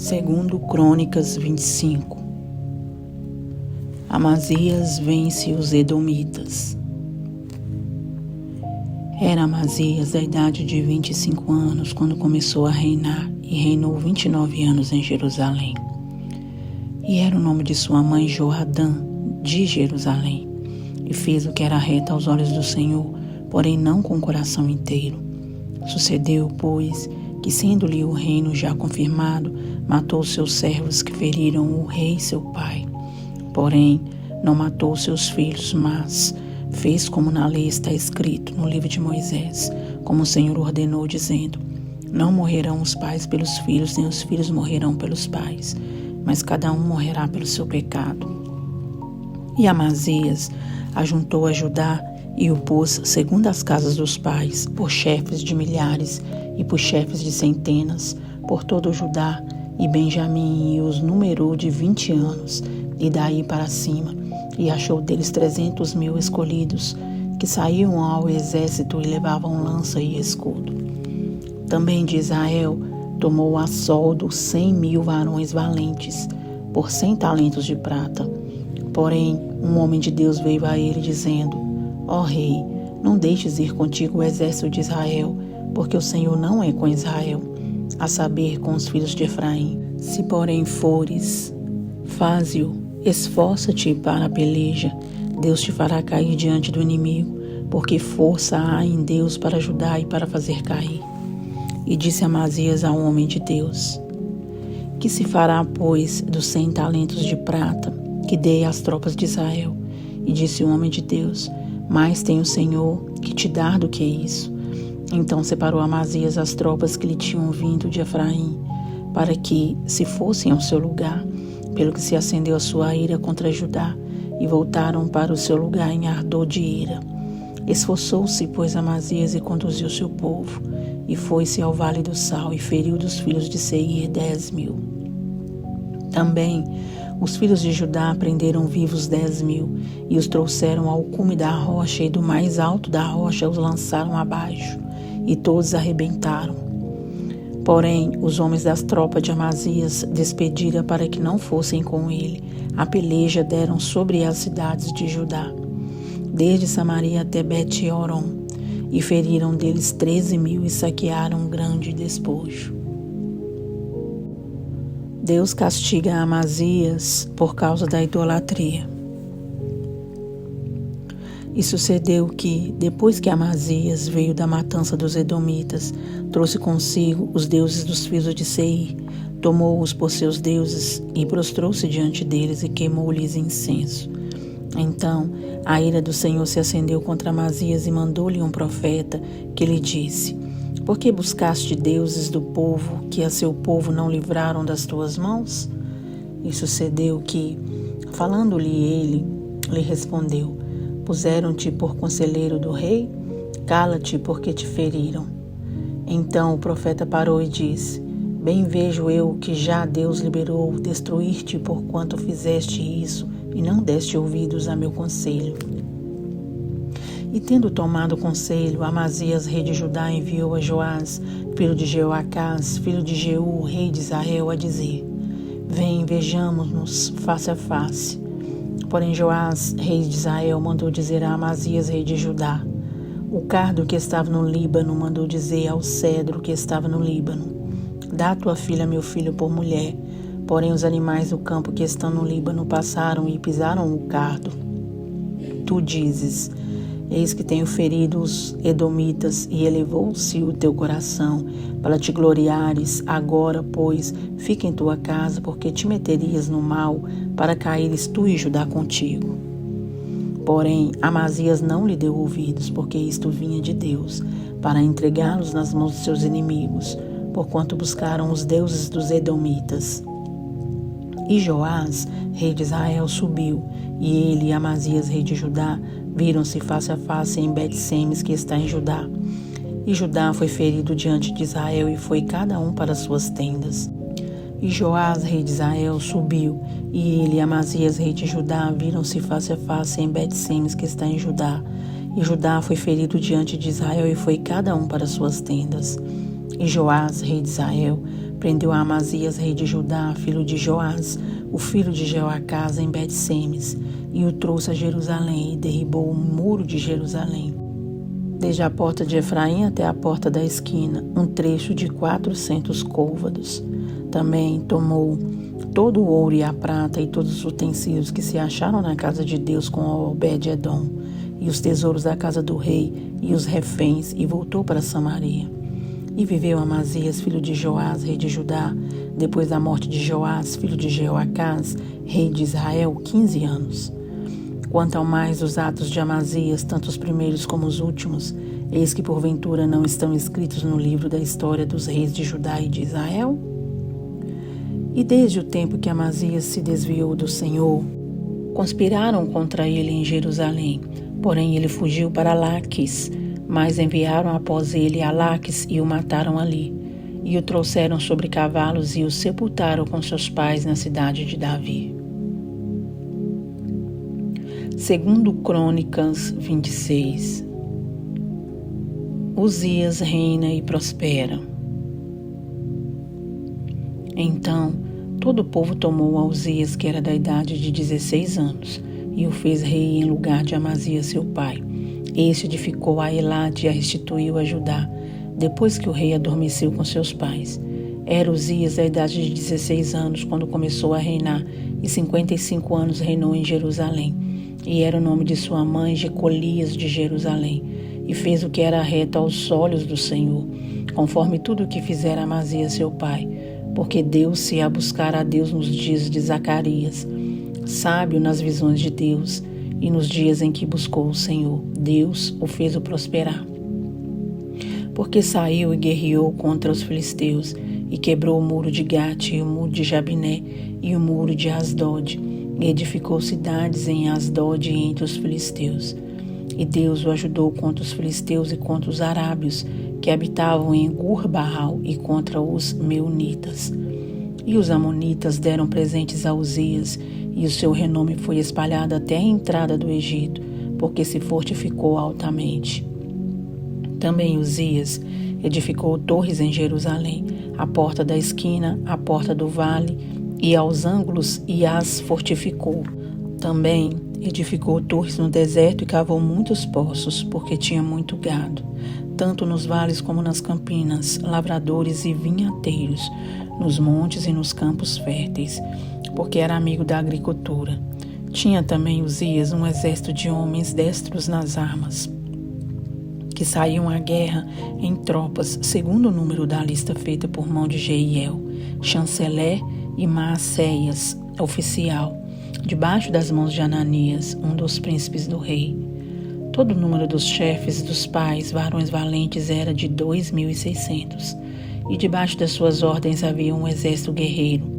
Segundo Crônicas 25. Amazias vence os Edomitas. Era Amazias da idade de 25 anos quando começou a reinar e reinou 29 anos em Jerusalém. E era o nome de sua mãe Joadã, de Jerusalém. E fez o que era reto aos olhos do Senhor, porém não com o coração inteiro. Sucedeu, pois, que sendo-lhe o reino já confirmado, matou seus servos que feriram o rei seu pai. Porém, não matou seus filhos, mas fez como na lei está escrito no livro de Moisés, como o Senhor ordenou, dizendo: não morrerão os pais pelos filhos, nem os filhos morrerão pelos pais, mas cada um morrerá pelo seu pecado. E Amazias ajuntou a Judá e o pôs segundo as casas dos pais, por chefes de milhares e por chefes de centenas, por todo o Judá e Benjamim, e os numerou de 20 anos, e daí para cima, e achou deles 300.000 escolhidos, que saíam ao exército e levavam lança e escudo. Também de Israel tomou a soldo 100.000 varões valentes, por 100 talentos de prata. Porém, um homem de Deus veio a ele, dizendo: ó rei, não deixes ir contigo o exército de Israel, porque o Senhor não é com Israel, a saber, com os filhos de Efraim. Se porém fores, faze-o, esforça-te para a peleja, Deus te fará cair diante do inimigo, porque força há em Deus para ajudar e para fazer cair. E disse Amazias ao homem de Deus: que se fará, pois, dos 100 talentos de prata que dei às tropas de Israel? E disse o homem de Deus: mais tem o Senhor que te dar do que isso. Então separou Amazias as tropas que lhe tinham vindo de Efraim, para que se fossem ao seu lugar, pelo que se acendeu a sua ira contra Judá, e voltaram para o seu lugar em ardor de ira. Esforçou-se, pois, Amazias e conduziu seu povo, e foi-se ao vale do Sal, e feriu dos filhos de Seir 10.000. Também os filhos de Judá prenderam vivos 10.000, e os trouxeram ao cume da rocha, e do mais alto da rocha os lançaram abaixo, e todos arrebentaram. Porém, os homens das tropas de Amazias despediram para que não fossem com ele. A peleja deram sobre as cidades de Judá, desde Samaria até Bet-Horon, e feriram deles 13.000 e saquearam um grande despojo. Deus castiga Amazias por causa da idolatria. E sucedeu que, depois que Amazias veio da matança dos Edomitas, trouxe consigo os deuses dos filhos de Seir, tomou-os por seus deuses e prostrou-se diante deles e queimou-lhes incenso. Então a ira do Senhor se acendeu contra Amazias e mandou-lhe um profeta que lhe disse: por que buscaste deuses do povo que a seu povo não livraram das tuas mãos? E sucedeu que, falando-lhe ele, lhe respondeu: puseram-te por conselheiro do rei? Cala-te, porque te feriram. Então o profeta parou e disse: bem vejo eu que já Deus liberou destruir-te, porquanto fizeste isso e não deste ouvidos a meu conselho. E tendo tomado conselho, Amazias, rei de Judá, enviou a Joás, filho de Jeoacás, filho de Jeú, rei de Israel, a dizer: vem, vejamo-nos face a face. Porém Joás, rei de Israel, mandou dizer a Amazias, rei de Judá: o cardo que estava no Líbano mandou dizer ao cedro que estava no Líbano: dá tua filha, meu filho, por mulher. Porém os animais do campo que estão no Líbano passaram e pisaram o cardo. Tu dizes: eis que tenho ferido os Edomitas, e elevou-se o teu coração para te gloriares. Agora, pois, fica em tua casa, porque te meterias no mal, para caíres tu e Judá contigo. Porém, Amazias não lhe deu ouvidos, porque isto vinha de Deus, para entregá-los nas mãos de seus inimigos, porquanto buscaram os deuses dos Edomitas. E Joás, rei de Israel, subiu, e ele e Amazias, rei de Judá, viram-se face a face em Bet-Semes, que está em Judá. E Judá foi ferido diante de Israel, e foi cada um para suas tendas. E Joás, rei de Israel, subiu, e ele e Amazias, rei de Judá, viram-se face a face em Bet-Semes, que está em Judá. E Judá foi ferido diante de Israel, e foi cada um para suas tendas. E Joás, rei de Israel, prendeu a Amazias, rei de Judá, filho de Joás, o filho de Jeoacás, em Bet-Semes, e o trouxe a Jerusalém e derribou o muro de Jerusalém, desde a porta de Efraim até a porta da esquina, um trecho de 400 côvados. Também tomou todo o ouro e a prata e todos os utensílios que se acharam na casa de Deus com Obed-edom, e os tesouros da casa do rei e os reféns, e voltou para Samaria. E viveu Amazias, filho de Joás, rei de Judá, depois da morte de Joás, filho de Jeoacás, rei de Israel, 15 anos. Quanto ao mais dos atos de Amazias, tanto os primeiros como os últimos, eis que porventura não estão escritos no livro da história dos reis de Judá e de Israel? E desde o tempo que Amazias se desviou do Senhor, conspiraram contra ele em Jerusalém, porém ele fugiu para Laquis, mas enviaram após ele a Laquis e o mataram ali, e o trouxeram sobre cavalos e o sepultaram com seus pais na cidade de Davi. Segundo Crônicas 26. Uzias reina e prospera. Então, todo o povo tomou a Uzias, que era da idade de 16 anos, e o fez rei em lugar de Amazias seu pai. Este edificou a Elade e a restituiu a Judá, depois que o rei adormeceu com seus pais. Era Uzias da idade de 16 anos quando começou a reinar, e 55 anos reinou em Jerusalém. E era o nome de sua mãe Jecolias de Jerusalém, e fez o que era reto aos olhos do Senhor, conforme tudo o que fizera Amazias seu pai, porque deu-se a buscar a Deus nos dias de Zacarias, sábio nas visões de Deus, e nos dias em que buscou o Senhor, Deus o fez prosperar. Porque saiu e guerreou contra os filisteus, e quebrou o muro de Gate, e o muro de Jabiné, e o muro de Asdod, e edificou cidades em Asdod e entre os filisteus. E Deus o ajudou contra os filisteus e contra os arábios, que habitavam em Gur-Baal, e contra os meunitas. E os amonitas deram presentes a Uzias, e o seu renome foi espalhado até a entrada do Egito, porque se fortificou altamente. Também Uzias edificou torres em Jerusalém, a porta da esquina, a porta do vale, e aos ângulos, e as fortificou. Também edificou torres no deserto e cavou muitos poços, porque tinha muito gado, tanto nos vales como nas campinas, lavradores e vinhateiros, nos montes e nos campos férteis, porque era amigo da agricultura. Tinha também Uzias um exército de homens destros nas armas, que saíam à guerra em tropas, segundo o número da lista feita por mão de Jeiel, chanceler, e Maacéias, oficial, debaixo das mãos de Ananias, um dos príncipes do rei. Todo o número dos chefes dos pais, varões valentes, era de 2.600, e debaixo das suas ordens havia um exército guerreiro,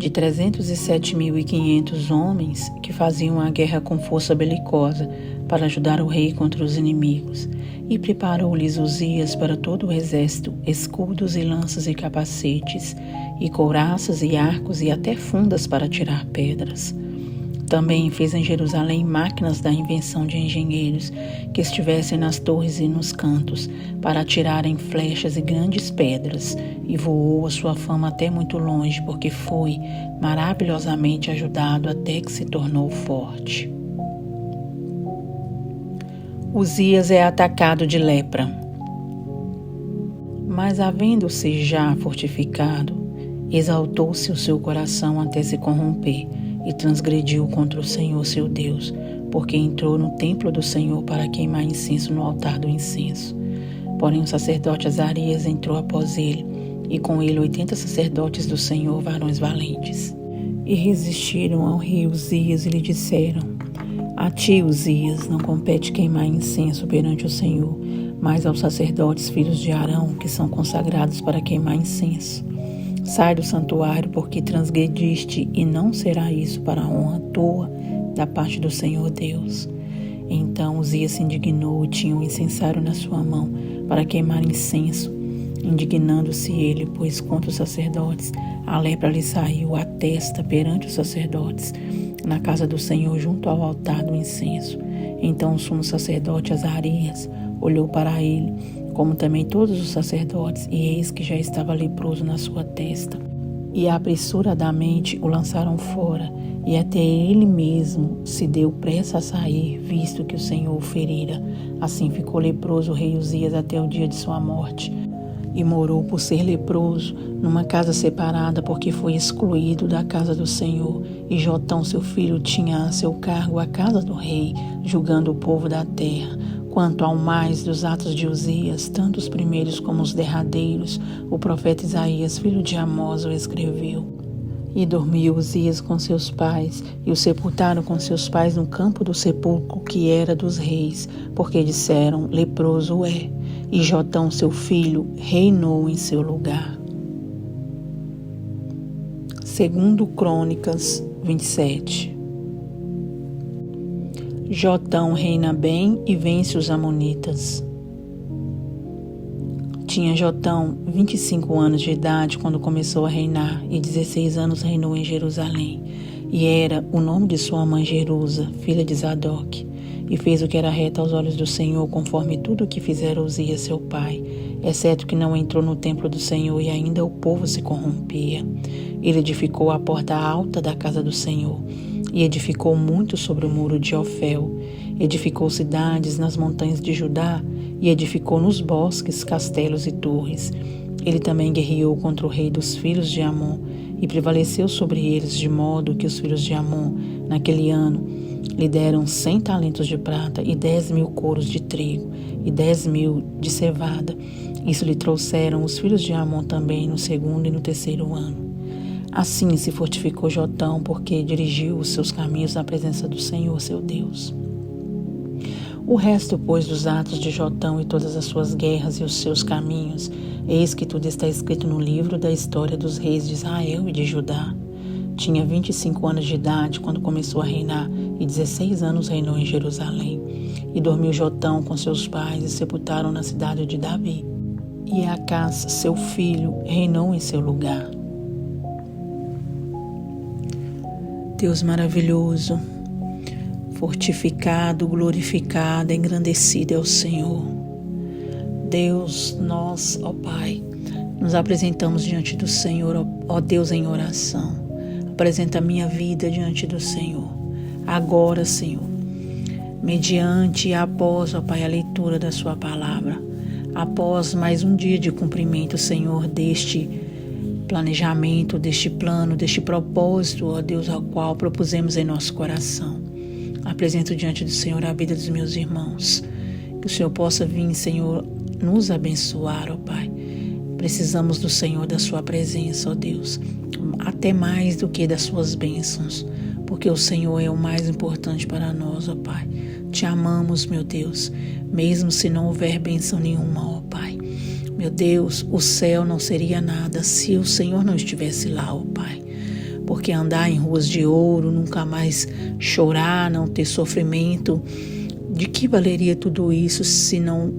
de 307.500 homens, que faziam a guerra com força belicosa, para ajudar o rei contra os inimigos. E preparou-lhes Uzias para todo o exército escudos e lanças e capacetes, e couraças e arcos e até fundas para tirar pedras. Também fez em Jerusalém máquinas da invenção de engenheiros, que estivessem nas torres e nos cantos, para atirarem flechas e grandes pedras, e voou a sua fama até muito longe, porque foi maravilhosamente ajudado até que se tornou forte. Uzias é atacado de lepra. Mas havendo-se já fortificado, exaltou-se o seu coração até se corromper, e transgrediu contra o Senhor seu Deus, porque entrou no templo do Senhor para queimar incenso no altar do incenso. Porém o sacerdote Azarias entrou após ele, e com ele 80 sacerdotes do Senhor, varões valentes. E resistiram ao rei Uzias e lhe disseram: A ti, Uzias, não compete queimar incenso perante o Senhor, mas aos sacerdotes filhos de Arão, que são consagrados para queimar incenso. Sai do santuário, porque transgrediste, e não será isso para a honra tua da parte do Senhor Deus. Então Uzias se indignou e tinha um incensário na sua mão para queimar incenso. Indignando-se ele, pois contra os sacerdotes, a lepra lhe saiu à testa perante os sacerdotes, na casa do Senhor junto ao altar do incenso. Então o sumo sacerdote Azarias olhou para ele como também todos os sacerdotes, e eis que já estava leproso na sua testa. E apressuradamente o lançaram fora, e até ele mesmo se deu pressa a sair, visto que o Senhor o ferira. Assim ficou leproso o rei Uzias até o dia de sua morte. E morou por ser leproso numa casa separada, porque foi excluído da casa do Senhor. E Jotão, seu filho, tinha a seu cargo a casa do rei, julgando o povo da terra. Quanto ao mais dos atos de Uzias, tanto os primeiros como os derradeiros, o profeta Isaías, filho de Amós, o escreveu. E dormiu Uzias com seus pais, e o sepultaram com seus pais no campo do sepulcro que era dos reis, porque disseram, leproso é. E Jotão, seu filho, reinou em seu lugar. 2 Crônicas 27. Jotão reina bem e vence os amonitas. Tinha Jotão 25 anos de idade quando começou a reinar, e 16 anos reinou em Jerusalém. E era o nome de sua mãe Jerusa, filha de Zadok. E fez o que era reto aos olhos do Senhor, conforme tudo o que fizera Uzias seu pai, exceto que não entrou no templo do Senhor, e ainda o povo se corrompia. Ele edificou a porta alta da casa do Senhor, e edificou muito sobre o muro de Ofel. Edificou cidades nas montanhas de Judá, e edificou nos bosques castelos e torres. Ele também guerreou contra o rei dos filhos de Amon, e prevaleceu sobre eles, de modo que os filhos de Amon, naquele ano, lhe deram 100 talentos de prata e 10.000 coros de trigo e 10.000 de cevada. Isso lhe trouxeram os filhos de Amon também no 2º e no 3º ano. Assim se fortificou Jotão, porque dirigiu os seus caminhos na presença do Senhor, seu Deus. O resto, pois, dos atos de Jotão e todas as suas guerras e os seus caminhos, eis que tudo está escrito no livro da história dos reis de Israel e de Judá. Tinha 25 anos de idade quando começou a reinar, e 16 anos reinou em Jerusalém. E dormiu Jotão com seus pais, e sepultaram na cidade de Davi. E Acás, seu filho, reinou em seu lugar. Deus maravilhoso, fortificado, glorificado, engrandecido é o Senhor. Deus, nós, ó Pai, nos apresentamos diante do Senhor, ó Deus, em oração. Apresenta a minha vida diante do Senhor. Agora, Senhor, mediante e após, ó Pai, a leitura da sua palavra, após mais um dia de cumprimento, Senhor, deste planejamento, deste plano, deste propósito, ó Deus, ao qual propusemos em nosso coração. Apresento diante do Senhor a vida dos meus irmãos. Que o Senhor possa vir, Senhor, nos abençoar, ó Pai. Precisamos do Senhor, da sua presença, ó Deus, até mais do que das suas bênçãos, porque o Senhor é o mais importante para nós, ó Pai. Te amamos, meu Deus, mesmo se não houver bênção nenhuma, ó Pai. Meu Deus, o céu não seria nada se o Senhor não estivesse lá, ó Pai. Porque andar em ruas de ouro, nunca mais chorar, não ter sofrimento, de que valeria tudo isso se não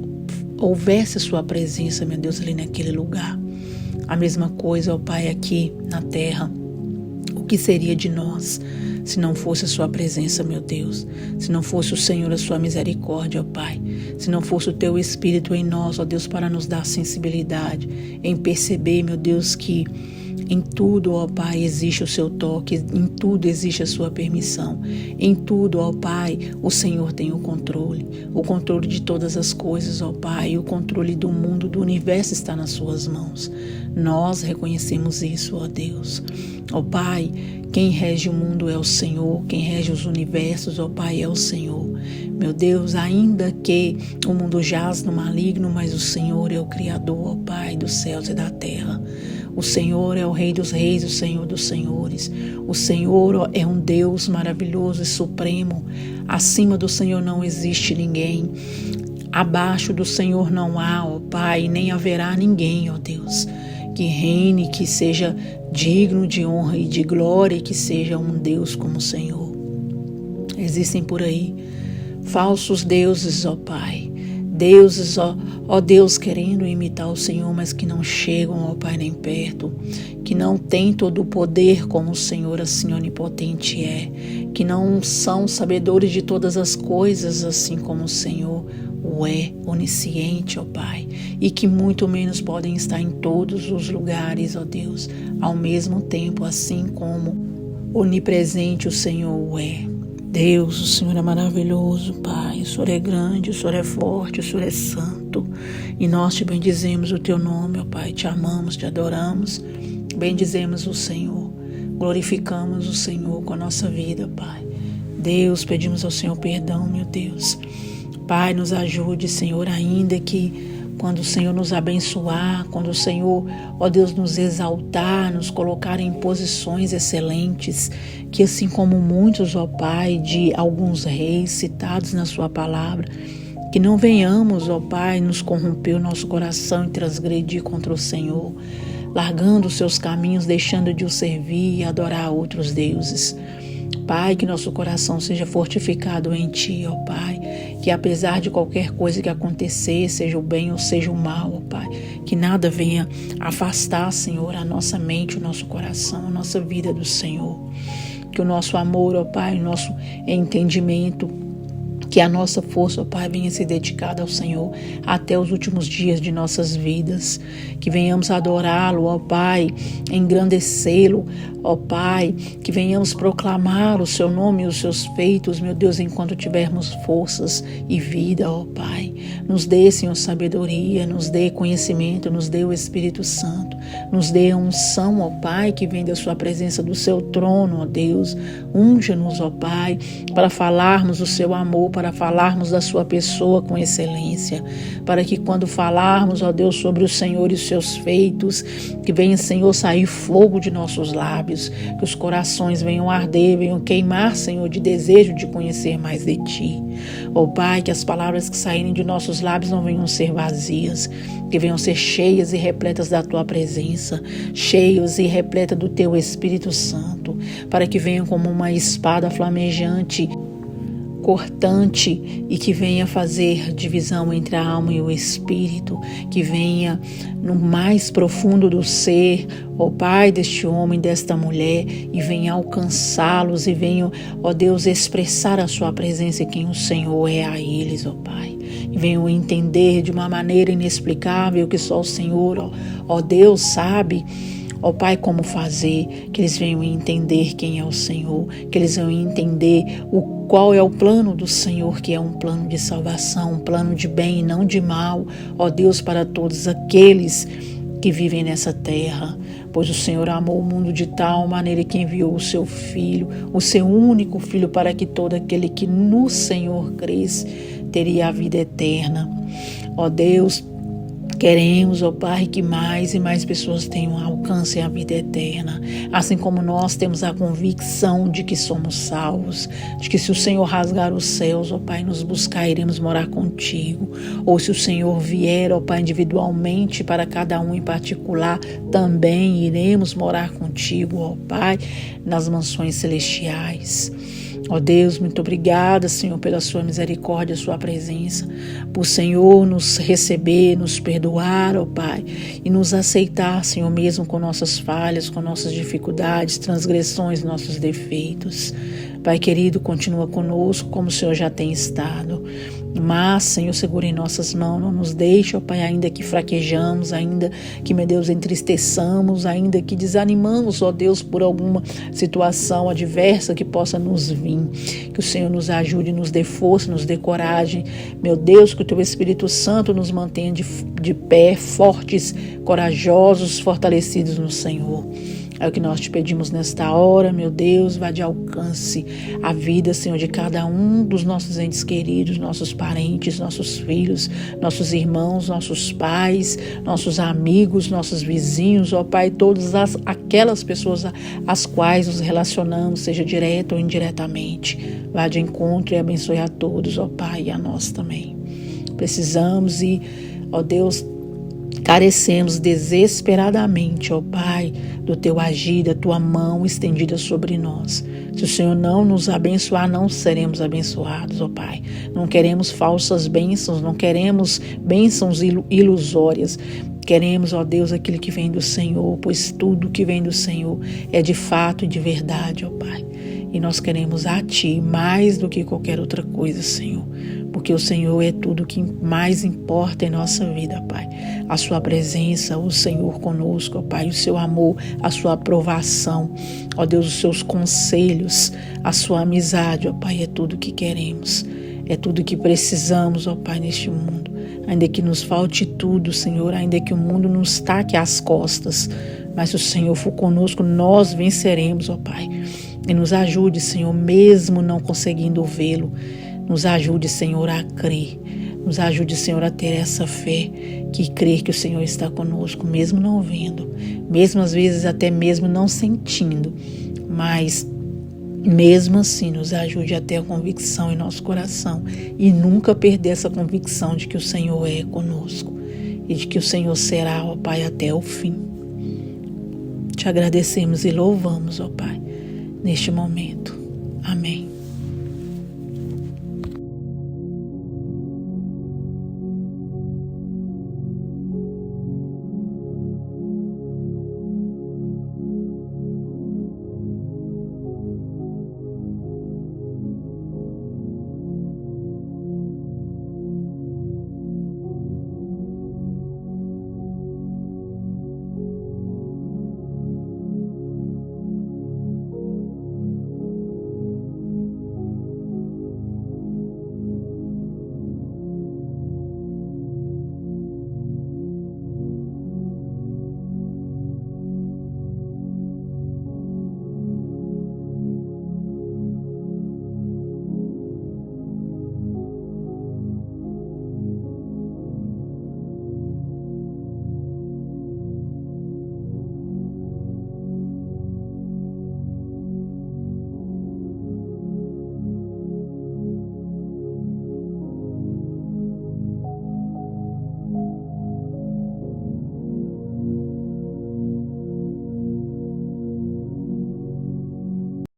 houvesse a sua presença, meu Deus, ali naquele lugar? A mesma coisa, ó Pai, aqui na terra. O que seria de nós se não fosse a sua presença, meu Deus? Se não fosse o Senhor, a sua misericórdia, ó Pai? Se não fosse o teu Espírito em nós, ó Deus, para nos dar sensibilidade, em perceber, meu Deus, que em tudo, ó Pai, existe o seu toque, em tudo existe a sua permissão. Em tudo, ó Pai, o Senhor tem o controle de todas as coisas, ó Pai, o controle do mundo, do universo está nas suas mãos. Nós reconhecemos isso, ó Deus. Ó Pai, quem rege o mundo é o Senhor, quem rege os universos, ó Pai, é o Senhor. Meu Deus, ainda que o mundo jaz no maligno, mas o Senhor é o Criador, ó Pai, dos céus e da terra. O Senhor é o Rei dos reis, o Senhor dos senhores. O Senhor é um Deus maravilhoso e supremo. Acima do Senhor não existe ninguém. Abaixo do Senhor não há, ó Pai, nem haverá ninguém, ó Deus, que reine, que seja digno de honra e de glória, e que seja um Deus como o Senhor. Existem por aí falsos deuses, ó Pai. Deuses, ó Deus, querendo imitar o Senhor, mas que não chegam, ó Pai, nem perto, que não tem todo o poder como o Senhor, assim, onipotente é, que não são sabedores de todas as coisas, assim como o Senhor o é, onisciente, ó Pai, e que muito menos podem estar em todos os lugares, ó Deus, ao mesmo tempo, assim como onipresente o Senhor o é. Deus, o Senhor é maravilhoso, Pai, o Senhor é grande, o Senhor é forte, o Senhor é santo, e nós te bendizemos o teu nome, ó Pai, te amamos, te adoramos, bendizemos o Senhor, glorificamos o Senhor com a nossa vida, Pai. Deus, pedimos ao Senhor perdão, meu Deus. Pai, nos ajude, Senhor, ainda que quando o Senhor nos abençoar, quando o Senhor, ó Deus, nos exaltar, nos colocar em posições excelentes, que assim como muitos, ó Pai, de alguns reis citados na sua palavra, que não venhamos, ó Pai, nos corromper o nosso coração e transgredir contra o Senhor, largando os seus caminhos, deixando de o servir e adorar outros deuses. Pai, que nosso coração seja fortificado em Ti, ó Pai, que apesar de qualquer coisa que acontecer, seja o bem ou seja o mal, ó Pai, que nada venha afastar, Senhor, a nossa mente, o nosso coração, a nossa vida do Senhor. Que o nosso amor, ó Pai, o nosso entendimento, que a nossa força, ó Pai, venha ser dedicada ao Senhor até os últimos dias de nossas vidas. Que venhamos adorá-lo, ó Pai, engrandecê-lo, ó Pai, que venhamos proclamar o seu nome e os seus feitos, meu Deus, enquanto tivermos forças e vida, ó Pai. Nos dê, Senhor, sabedoria, nos dê conhecimento, nos dê o Espírito Santo, nos dê a unção, ó Pai, que vem da sua presença, do seu trono, ó Deus. Unja-nos, ó Pai, para falarmos o seu amor, para falarmos da sua pessoa com excelência, para que quando falarmos, ó Deus, sobre o Senhor e os seus feitos, que venha, Senhor, sair fogo de nossos lábios, que os corações venham arder, venham queimar, Senhor, de desejo de conhecer mais de Ti. Ó Pai, que as palavras que saírem de nossos lábios não venham ser vazias, que venham ser cheias e repletas da Tua presença, cheias e repletas do Teu Espírito Santo, para que venham como uma espada flamejante, cortante, e que venha fazer divisão entre a alma e o espírito, que venha no mais profundo do ser, ó Pai, deste homem, desta mulher, e venha alcançá-los e venha, ó Deus, expressar a sua presença e quem o Senhor é a eles, ó Pai. E venham entender de uma maneira inexplicável que só o Senhor, ó Deus, sabe, ó Pai, como fazer, que eles venham entender quem é o Senhor, que eles venham entender qual é o plano do Senhor, que é um plano de salvação, um plano de bem e não de mal, ó Deus, para todos aqueles que vivem nessa terra, pois o Senhor amou o mundo de tal maneira que enviou o seu Filho, o seu único Filho, para que todo aquele que no Senhor cresce teria a vida eterna. Ó Deus, queremos, ó Pai, que mais e mais pessoas tenham alcance à vida eterna, assim como nós temos a convicção de que somos salvos, de que se o Senhor rasgar os céus, ó Pai, nos buscar, iremos morar contigo, ou se o Senhor vier, ó Pai, individualmente para cada um em particular, também iremos morar contigo, ó Pai, nas mansões celestiais. Ó Deus, muito obrigada, Senhor, pela sua misericórdia, sua presença, por Senhor nos receber, nos perdoar, ó Pai, e nos aceitar, Senhor, mesmo com nossas falhas, com nossas dificuldades, transgressões, nossos defeitos. Pai querido, continua conosco como o Senhor já tem estado. Mas, Senhor, segura em nossas mãos, não nos deixe, ó Pai, ainda que fraquejamos, ainda que, meu Deus, entristeçamos, ainda que desanimamos, ó Deus, por alguma situação adversa que possa nos vir. Que o Senhor nos ajude, nos dê força, nos dê coragem. Meu Deus, que o Teu Espírito Santo nos mantenha de pé, fortes, corajosos, fortalecidos no Senhor. É o que nós te pedimos nesta hora, meu Deus, vá de alcance a vida, Senhor, de cada um dos nossos entes queridos, nossos parentes, nossos filhos, nossos irmãos, nossos pais, nossos amigos, nossos vizinhos, ó Pai, todas aquelas pessoas às quais nos relacionamos, seja direto ou indiretamente. Vá de encontro e abençoe a todos, ó Pai, e a nós também. Precisamos e, ó Deus, carecemos desesperadamente, ó Pai, do Teu agir, da Tua mão estendida sobre nós. Se o Senhor não nos abençoar, não seremos abençoados, ó Pai. Não queremos falsas bênçãos, não queremos bênçãos ilusórias. Queremos, ó Deus, aquilo que vem do Senhor, pois tudo que vem do Senhor é de fato e de verdade, ó Pai. E nós queremos a Ti mais do que qualquer outra coisa, Senhor. Porque o Senhor é tudo que mais importa em nossa vida, Pai. A Sua presença, o Senhor conosco, ó Pai, o Seu amor, a Sua aprovação, ó Deus, os Seus conselhos, a Sua amizade, ó Pai, é tudo que queremos. É tudo que precisamos, ó Pai, neste mundo. Ainda que nos falte tudo, Senhor, ainda que o mundo nos taque às costas, mas se o Senhor for conosco, nós venceremos, ó Pai. E nos ajude, Senhor, mesmo não conseguindo vê-lo. Nos ajude, Senhor, a crer. Nos ajude, Senhor, a ter essa fé, que crer que o Senhor está conosco, mesmo não vendo, mesmo às vezes até mesmo não sentindo, mas mesmo assim nos ajude a ter a convicção em nosso coração e nunca perder essa convicção de que o Senhor é conosco e de que o Senhor será, ó Pai, até o fim. Te agradecemos e louvamos, ó Pai, neste momento. Amém.